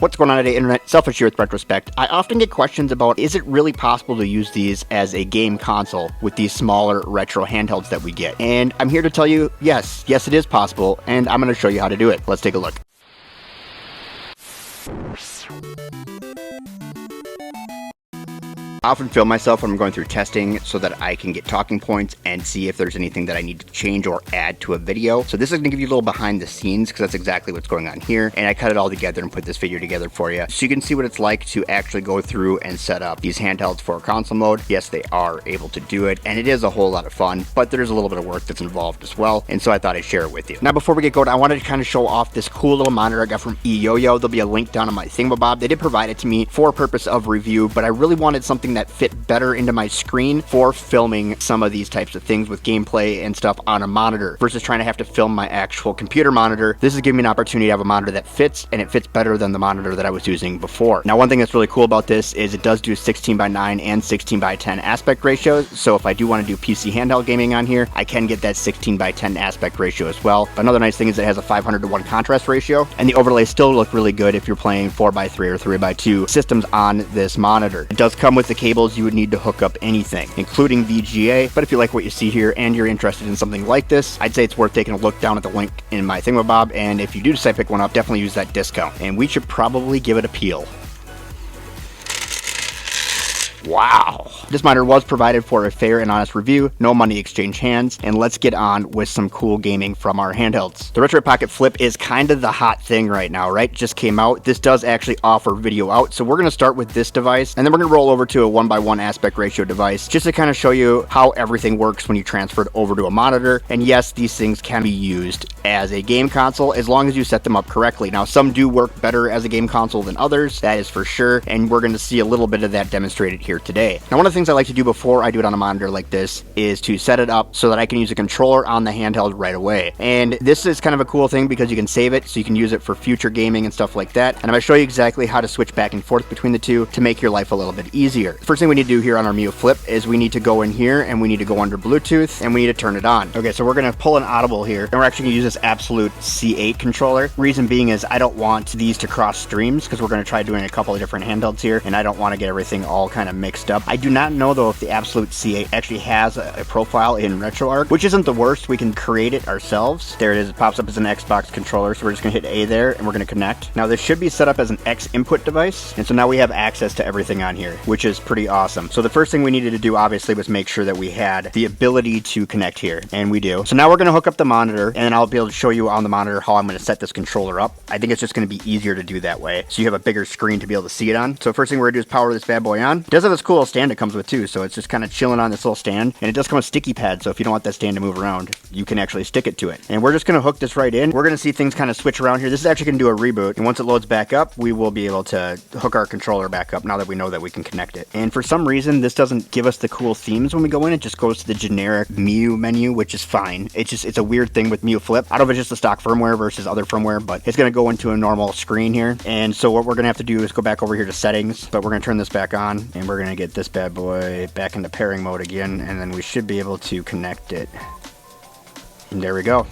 What's going on today, Internet? Selfish here with Retrospect. I often get questions about, is it really possible to use these as a game console with these smaller retro handhelds that we get? And I'm here to tell you, yes, it is possible, and I'm going to show you how to do it. Let's take a look. I often film myself when I'm going through testing so that I can get talking points and see if there's anything that I need to change or add to a video. So this is going to give you a little behind the scenes because that's exactly what's going on here. And I cut it all together and put this video together for you so you can see what it's like to actually go through and set up these handhelds for console mode. Yes, they are able to do it, and it is a whole lot of fun, but there's a little bit of work that's involved as well. And so I thought I'd share it with you. Now, before we get going, I wanted to kind of show off this cool little monitor I got from eYoYo. There'll be a link down on my thingamabob. They did provide it to me for purpose of review, but I really wanted something that fit better into my screen for filming some of these types of things with gameplay and stuff on a monitor versus trying to have to film my actual computer monitor. This is giving me an opportunity to have a monitor that fits, and it fits better than the monitor that I was using before. Now, one thing that's really cool about this is it does do 16:9 and 16:10 aspect ratios, so if I do want to do PC handheld gaming on here, I can get that 16:10 aspect ratio as well. Another nice thing is it has a 500:1 contrast ratio, and the overlays still look really good if you're playing 4x3 or 3x2 systems on this monitor. It does come with the cables you would need to hook up anything, including VGA, but if you like what you see here and you're interested in something like this, I'd say it's worth taking a look down at the link in my thingamabob, and if you do decide to pick one up, definitely use that discount, and we should probably give it a peel. Wow. This monitor was provided for a fair and honest review, no money exchange hands, and let's get on with some cool gaming from our handhelds. The Retroarch Pocket Flip is kind of the hot thing right now, right? Just came out. This does actually offer video out, so we're going to start with this device, and then we're going to roll over to a 1:1 aspect ratio device, just to kind of show you how everything works when you transfer it over to a monitor. And yes, these things can be used as a game console as long as you set them up correctly. Now, some do work better as a game console than others, that is for sure, and we're going to see a little bit of that demonstrated here today. Now, one of the things I like to do before I do it on a monitor like this is to set it up so that I can use a controller on the handheld right away. And this is kind of a cool thing because you can save it so you can use it for future gaming and stuff like that. And I'm going to show you exactly how to switch back and forth between the two to make your life a little bit easier. The first thing we need to do here on our Miyoo Flip is we need to go in here and we need to go under Bluetooth and we need to turn it on. Okay, so we're going to pull an audible here, and we're actually going to use this Absolute C8 controller. Reason being is I don't want these to cross streams because we're going to try doing a couple of different handhelds here, and I don't want to get everything all kind of mixed up. I do not know though if the Absolute C8 actually has a profile in Retroarch, which isn't the worst. We can create it ourselves. There it is. It pops up as an Xbox controller, so we're just going to hit A there, and we're going to connect. Now, this should be set up as an X input device, and so now we have access to everything on here, which is pretty awesome. So the first thing we needed to do, obviously, was make sure that we had the ability to connect here, and we do. So now we're going to hook up the monitor, and then I'll be able to show you on the monitor how I'm going to set this controller up. I think it's just going to be easier to do that way, so you have a bigger screen to be able to see it on. So first thing we're going to do is power this bad boy on. It does have this cool little stand it comes with too, so it's just kind of chilling on this little stand, and it does come with sticky pads, so if you don't want that stand to move around, you can actually stick it to it. And we're just going to hook this right in. We're going to see things kind of switch around here. This is actually going to do a reboot, and once it loads back up, we will be able to hook our controller back up now that we know that we can connect it. And for some reason, this doesn't give us the cool themes when we go in. It just goes to the generic Miyoo menu, which is fine. It's a weird thing with Miyoo Flip. I don't know if it's just the stock firmware versus other firmware, but it's going to go into a normal screen here. And so what we're going to have to do is go back over here to settings, but we're going to turn this back on, and we're going to get this bad boy back into pairing mode again, and then we should be able to connect it. And there we go.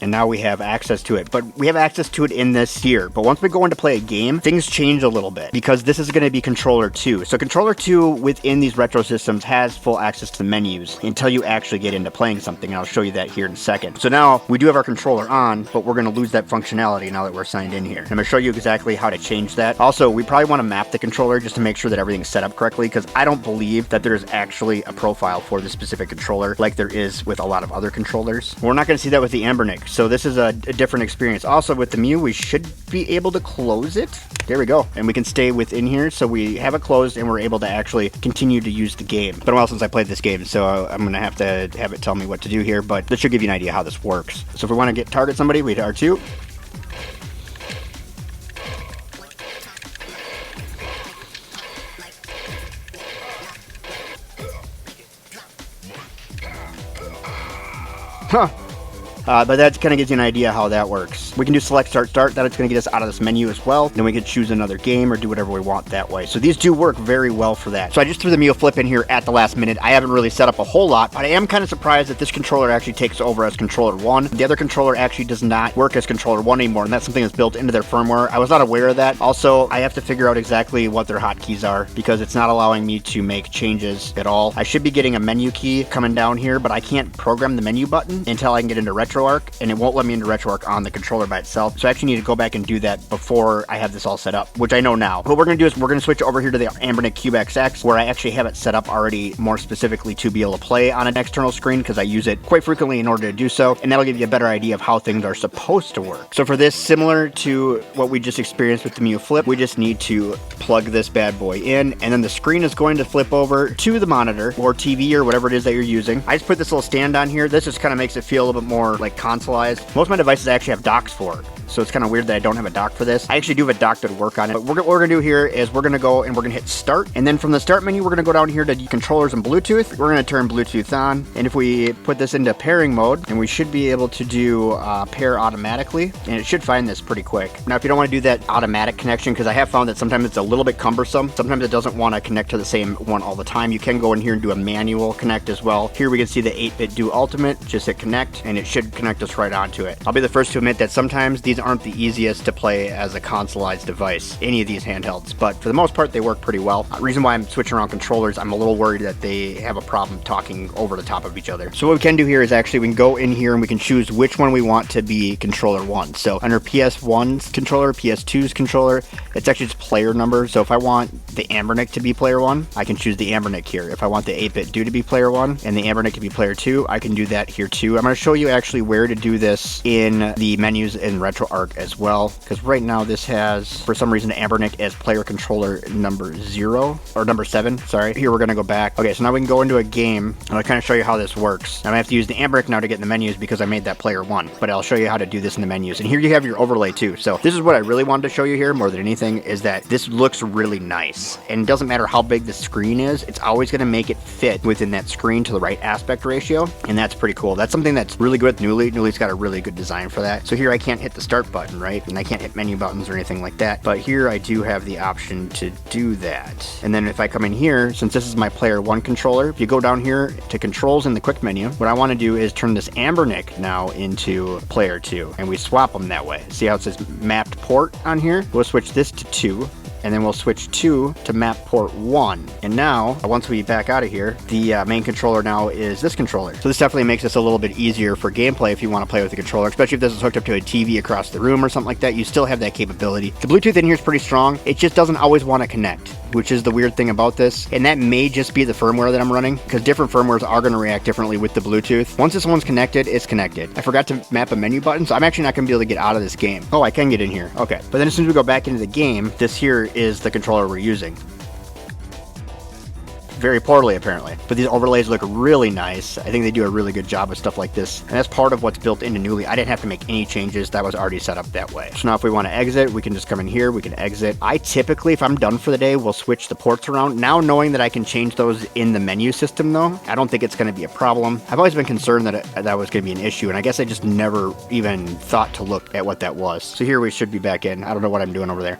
And now we have access to it, but we have access to it in this here. But once we go in to play a game, things change a little bit because this is going to be controller 2. So controller 2 within these retro systems has full access to the menus until you actually get into playing something, and I'll show you that here in a second. So now we do have our controller on, but we're going to lose that functionality now that we're signed in here. I'm going to show you exactly how to change that. Also, we probably want to map the controller just to make sure that everything's set up correctly, because I don't believe that there's actually a profile for this specific controller like there is with a lot of other controllers. We're not going to see that with the Anbernic. So this is a different experience. Also with the Miyoo, we should be able to close it. There we go. And we can stay within here. So we have it closed and we're able to actually continue to use the game. It's been a while since I played this game, so I'm going to have it tell me what to do here, but this should give you an idea how this works. So if we want to target somebody, we hit R2. Huh. But that kind of gives you an idea how that works. We can do select start start. That's going to get us out of this menu as well. Then we can choose another game or do whatever we want that way. So these do work very well for that. So I just threw the Miyoo Flip in here at the last minute. I haven't really set up a whole lot, but I am kind of surprised that this controller actually takes over as controller 1. The other controller actually does not work as controller 1 anymore, and that's something that's built into their firmware. I was not aware of that. Also, I have to figure out exactly what their hotkeys are because it's not allowing me to make changes at all. I should be getting a menu key coming down here, but I can't program the menu button until I can get into Retroarch, and it won't let me into Retroarch on the controller by itself. So I actually need to go back and do that before I have this all set up, which I know now. What we're going to do is we're going to switch over here to the Anbernic CubeXX, where I actually have it set up already more specifically to be able to play on an external screen because I use it quite frequently in order to do so, and that'll give you a better idea of how things are supposed to work. So for this, similar to what we just experienced with the Miyoo Flip, we just need to plug this bad boy in, and then the screen is going to flip over to the monitor or TV or whatever it is that you're using. I just put this little stand on here. This just kind of makes it feel a little bit more like consoleized. Most of my devices actually have docks for it, so it's kind of weird that I don't have a dock for this. I actually do have a dock that would work on it. But what we're going to do here is we're going to go and we're going to hit start, and then from the start menu we're going to go down here to controllers and Bluetooth. We're going to turn Bluetooth on, and if we put this into pairing mode, and we should be able to do pair automatically, and it should find this pretty quick. Now if you don't want to do that automatic connection, because I have found that sometimes it's a little bit cumbersome, sometimes it doesn't want to connect to the same one all the time, you can go in here and do a manual connect as well. Here we can see the 8-bit do ultimate. Just hit connect and it should connect us right onto it. I'll be the first to admit that sometimes these aren't the easiest to play as a consoleized device, any of these handhelds, but for the most part they work pretty well. Reason why I'm switching around controllers, I'm a little worried that they have a problem talking over the top of each other. So what we can do here is actually we can go in here and we can choose which one we want to be controller 1. So under PS1's controller, PS2's controller, it's actually just player number. So if I want the Anbernic to be player 1, I can choose the Anbernic here. If I want the 8-bit do to be player 1 and the Anbernic to be player 2, I can do that here too. I'm going to show you actually where to do this in the menus in Retroarch as well, because right now this has, for some reason, Anbernic as player controller number 0, or number 7, sorry. Here we're going to go back. Okay, so now we can go into a game, and I'll kind of show you how this works. Now I have to use the Anbernic now to get in the menus because I made that player 1, but I'll show you how to do this in the menus. And here you have your overlay too. So this is what I really wanted to show you here more than anything, is that this looks really nice. And it doesn't matter how big the screen is, it's always going to make it fit within that screen to the right aspect ratio, and that's pretty cool. That's something that's really good with Newly. Newly's got a really good design for that. So here I can't hit the start button, right? And I can't hit menu buttons or anything like that, but here I do have the option to do that. And then if I come in here, since this is my player 1 controller, if you go down here to controls in the quick menu, what I want to do is turn this Anbernic now into player 2, and we swap them that way. See how it says mapped port on here? We'll switch this to 2, and then we'll switch 2 to map port 1. And now, once we back out of here, the main controller now is this controller. So this definitely makes this a little bit easier for gameplay if you want to play with the controller, especially if this is hooked up to a TV across the room or something like that. You still have that capability. The Bluetooth in here is pretty strong. It just doesn't always want to connect, which is the weird thing about this. And that may just be the firmware that I'm running, because different firmwares are going to react differently with the Bluetooth. Once this one's connected, it's connected. I forgot to map a menu button, so I'm actually not going to be able to get out of this game. Oh, I can get in here. Okay. But then as soon as we go back into the game, this here is the controller we're using. Very poorly apparently, but these overlays look really nice. I think they do a really good job with stuff like this, and that's part of what's built into Newly. I didn't have to make any changes. That was already set up that way. So now if we want to exit, we can just come in here, we can exit. I typically, if I'm done for the day, will switch the ports around. Now knowing that I can change those in the menu system though, I don't think it's going to be a problem. I've always been concerned that that was going to be an issue, and I guess I just never even thought to look at what that was. So here we should be back in. I don't know what I'm doing over there.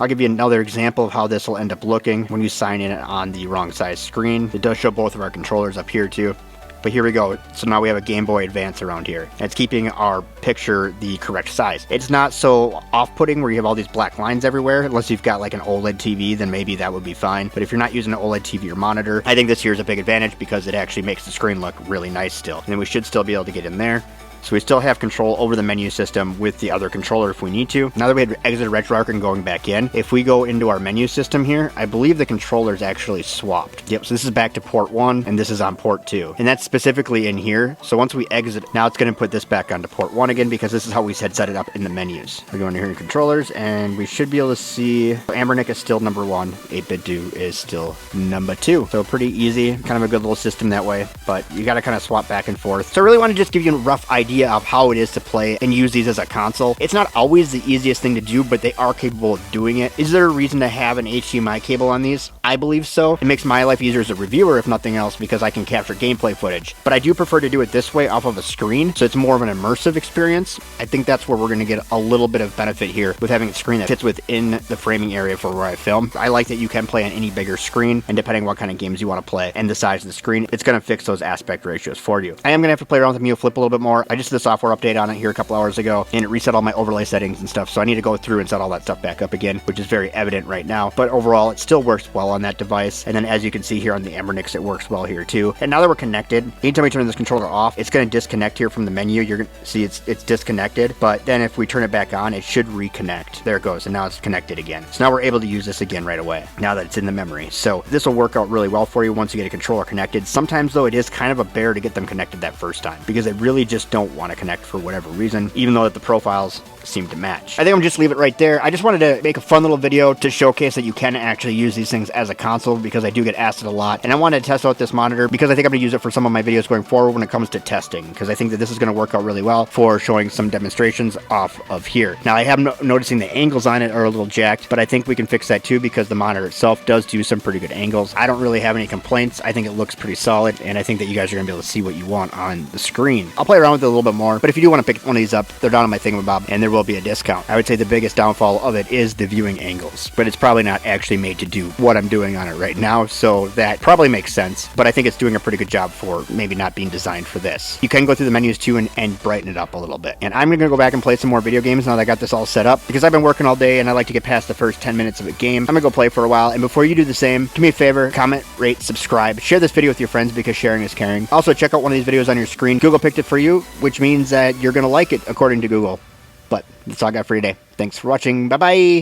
I'll give you another example of how this will end up looking when you sign in on the wrong size screen. It does show both of our controllers up here too. But here we go. So now we have a Game Boy Advance around here. And it's keeping our picture the correct size. It's not so off-putting where you have all these black lines everywhere. Unless you've got like an OLED TV, then maybe that would be fine. But if you're not using an OLED TV or monitor, I think this here is a big advantage because it actually makes the screen look really nice still. And then we should still be able to get in there. So we still have control over the menu system with the other controller if we need to. Now that we had exited Retroarch and going back in, if we go into our menu system here, I believe the controller's actually swapped. Yep, so this is back to port 1 and this is on port 2. And that's specifically in here. So once we exit, now it's going to put this back onto port 1 again because this is how we had set it up in the menus. We go into here in controllers and we should be able to see Anbernic is still number 1, 8-bit do is still number 2. So pretty easy, kind of a good little system that way, but you got to kind of swap back and forth. So I really want to just give you a rough idea of how it is to play and use these as a console. It's not always the easiest thing to do, but they are capable of doing it. Is there a reason to have an HDMI cable on these? I believe so. It makes my life easier as a reviewer, if nothing else, because I can capture gameplay footage. But I do prefer to do it this way off of a screen, so it's more of an immersive experience. I think that's where we're going to get a little bit of benefit here with having a screen that fits within the framing area for where I film. I like that you can play on any bigger screen, and depending on what kind of games you want to play and the size of the screen, it's going to fix those aspect ratios for you. I am going to have to play around with the Miyoo Flip a little bit more. I just did a software update on it here a couple hours ago, and it reset all my overlay settings and stuff, so I need to go through and set all that stuff back up again, which is very evident right now. But overall, it still works well on that device. And then as you can see here on the Anbernic, it works well here too. And now that we're connected, anytime we turn this controller off, it's going to disconnect here from the menu. You're going to see it's disconnected, but then if we turn it back on, it should reconnect. There it goes, and now it's connected again. So now we're able to use this again right away, now that it's in the memory. So this will work out really well for you once you get a controller connected. Sometimes though, it is kind of a bear to get them connected that first time, because they really just don't want to connect for whatever reason, even though that the profiles seem to match. I think I'm just leave it right there. I just wanted to make a fun little video to showcase that you can actually use these things as a console, because I do get asked it a lot, and I wanted to test out this monitor because I think I'm going to use it for some of my videos going forward when it comes to testing, because I think that this is going to work out really well for showing some demonstrations off of here. Now I am noticing the angles on it are a little jacked, but I think we can fix that too, because the monitor itself does do some pretty good angles. I don't really have any complaints. I think it looks pretty solid, and I think that you guys are going to be able to see what you want on the screen. I'll play around with it a little bit more, but if you do want to pick one of these up, they're down on my thingamabob, and there will be a discount. I would say the biggest downfall of it is the viewing angles, but it's probably not actually made to do what I'm doing on it right now, so that probably makes sense, but I think it's doing a pretty good job for maybe not being designed for this. You can go through the menus too and brighten it up a little bit. And I'm going to go back and play some more video games now that I got this all set up, because I've been working all day and I like to get past the first 10 minutes of a game. I'm going to go play for a while, and before you do the same, do me a favor, comment, rate, subscribe, share this video with your friends, because sharing is caring. Also, check out one of these videos on your screen. Google picked it for you, which means that you're going to like it according to Google. But that's all I got for you today. Thanks for watching. Bye-bye.